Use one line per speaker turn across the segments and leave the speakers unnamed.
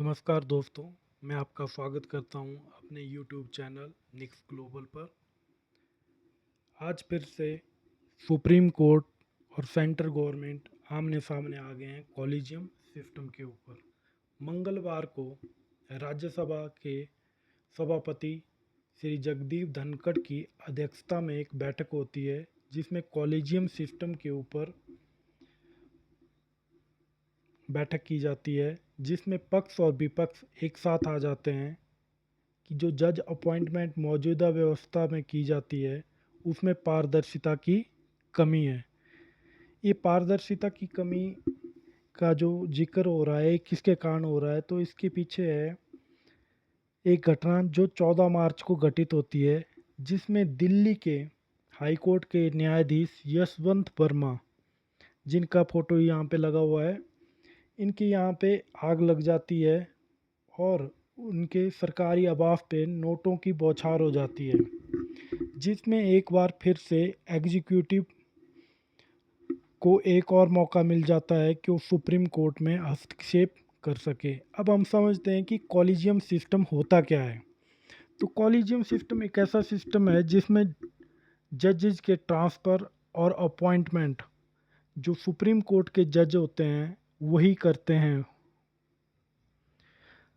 नमस्कार दोस्तों, मैं आपका स्वागत करता हूं अपने YouTube चैनल निक्स ग्लोबल पर। आज फिर से सुप्रीम कोर्ट और सेंट्रल गवर्नमेंट आमने सामने आ गए हैं कॉलेजियम सिस्टम के ऊपर। मंगलवार को राज्यसभा के सभापति श्री जगदीप धनखड़ की अध्यक्षता में एक बैठक होती है जिसमें कॉलेजियम सिस्टम के ऊपर बैठक की जाती है, जिसमें पक्ष और विपक्ष एक साथ आ जाते हैं कि जो जज अपॉइंटमेंट मौजूदा व्यवस्था में की जाती है उसमें पारदर्शिता की कमी है। ये पारदर्शिता की कमी का जो जिक्र हो रहा है किसके कारण हो रहा है, तो इसके पीछे है एक घटना जो 14 मार्च को घटित होती है, जिसमें दिल्ली के हाई कोर्ट के न्यायाधीश यशवंत वर्मा, जिनका फोटो यहाँ पे लगा हुआ है, इनके यहाँ पे आग लग जाती है और उनके सरकारी आवास पे नोटों की बौछार हो जाती है, जिसमें एक बार फिर से एग्जीक्यूटिव को एक और मौका मिल जाता है कि वो सुप्रीम कोर्ट में हस्तक्षेप कर सके। अब हम समझते हैं कि कॉलेजियम सिस्टम होता क्या है। तो कॉलेजियम सिस्टम एक ऐसा सिस्टम है जिसमें जजेस के ट्रांसफ़र और अपॉइंटमेंट जो सुप्रीम कोर्ट के जज होते हैं वही करते हैं।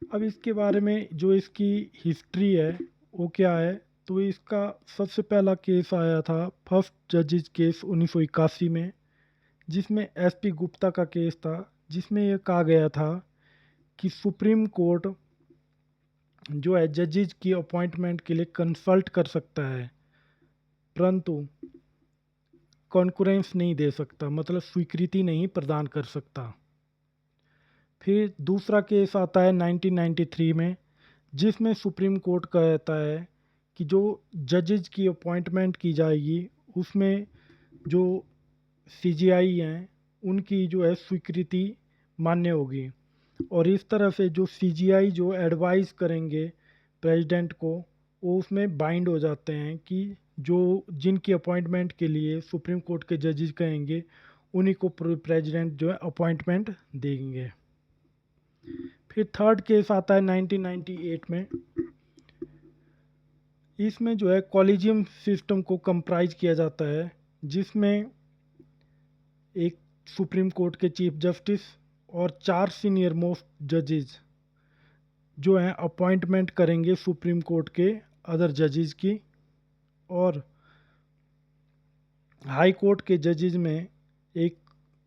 अब इसके बारे में जो इसकी हिस्ट्री है वो क्या है, तो इसका सबसे पहला केस आया था फर्स्ट जजेस केस 1981 में, जिसमें एसपी गुप्ता का केस था, जिसमें यह कहा गया था कि सुप्रीम कोर्ट जो है जजेस की अपॉइंटमेंट के लिए कंसल्ट कर सकता है परंतु कॉन्करेंस नहीं दे सकता, मतलब स्वीकृति नहीं प्रदान कर सकता। फिर दूसरा केस आता है 1993 में, जिसमें सुप्रीम कोर्ट कहता है कि जो जजेस की अपॉइंटमेंट की जाएगी उसमें जो सीजीआई हैं उनकी जो है स्वीकृति मान्य होगी, और इस तरह से जो सीजीआई जो एडवाइस करेंगे प्रेसिडेंट को वो उसमें बाइंड हो जाते हैं कि जो जिनकी अपॉइंटमेंट के लिए सुप्रीम कोर्ट के जजेस कहेंगे उन्हीं को प्रेसिडेंट जो है अपॉइंटमेंट देंगे। फिर थर्ड केस आता है 1998 में। इसमें जो है कॉलेजियम सिस्टम को कंप्राइज किया जाता है, जिसमें एक सुप्रीम कोर्ट के चीफ जस्टिस और 4 सीनियर मोस्ट जजेस जो हैं अपॉइंटमेंट करेंगे सुप्रीम कोर्ट के अदर जजेस की, और हाई कोर्ट के जजेस में एक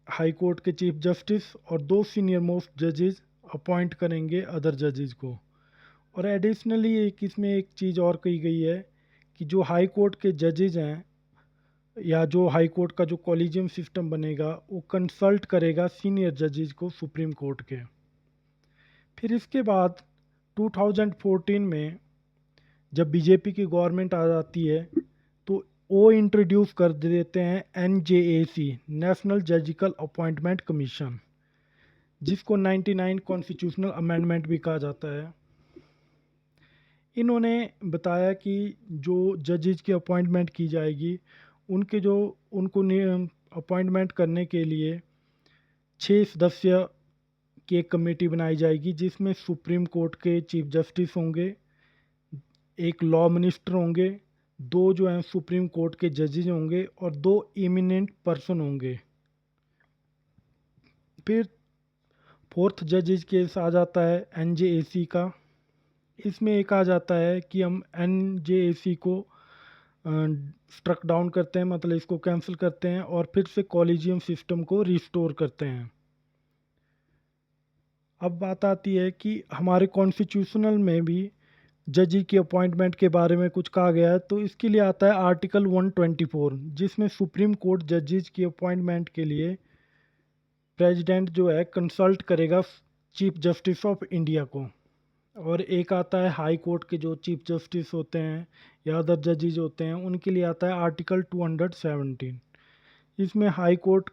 हाई कोर्ट के चीफ जस्टिस और 2 सीनियर मोस्ट जजेस अपॉइंट करेंगे अदर जजेस को। और एडिशनली एक इसमें एक चीज़ और कही गई है कि जो हाई कोर्ट के जजेज हैं या जो हाई कोर्ट का जो कॉलेजियम सिस्टम बनेगा वो कंसल्ट करेगा सीनियर जजेज को सुप्रीम कोर्ट के। फिर इसके बाद 2014 में जब बीजेपी की गवर्नमेंट आ जाती है तो वो इंट्रोड्यूस कर देते हैं एनजेएसी, नेशनल जजिकल अपॉइंटमेंट कमीशन, जिसको 99 कॉन्स्टिट्यूशनल अमेंडमेंट भी कहा जाता है। इन्होंने बताया कि जो जजेस की अपॉइंटमेंट की जाएगी उनके जो उनको अपॉइंटमेंट करने के लिए 6 सदस्य की एक कमेटी बनाई जाएगी, जिसमें सुप्रीम कोर्ट के चीफ जस्टिस होंगे, एक लॉ मिनिस्टर होंगे, 2 जो हैं सुप्रीम कोर्ट के जजेज होंगे और 2 इमिनेंट पर्सन होंगे। फिर फोर्थ जजेज केस आ जाता है एनजेएसी का। इसमें एक आ जाता है कि हम एनजेएसी को स्ट्रक डाउन करते हैं, मतलब इसको कैंसिल करते हैं और फिर से कॉलेजियम सिस्टम को रिस्टोर करते हैं। अब बात आती है कि हमारे कॉन्स्टिट्यूशनल में भी जजी की अपॉइंटमेंट के बारे में कुछ कहा गया है, तो इसके लिए आता है आर्टिकल 124, जिसमें सुप्रीम कोर्ट जजेस की अपॉइंटमेंट के लिए प्रेसिडेंट जो है कंसल्ट करेगा चीफ जस्टिस ऑफ इंडिया को। और एक आता है हाई कोर्ट के जो चीफ जस्टिस होते हैं या अदर जजेज होते हैं उनके लिए आता है आर्टिकल 217। इसमें हाई कोर्ट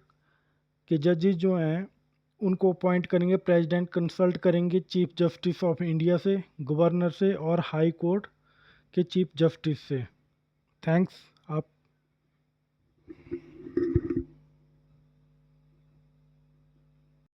के जजेज जो हैं उनको अपॉइंट करेंगे प्रेसिडेंट, कंसल्ट करेंगे चीफ जस्टिस ऑफ इंडिया से, गवर्नर से और हाई कोर्ट के चीफ जस्टिस से। थैंक्स।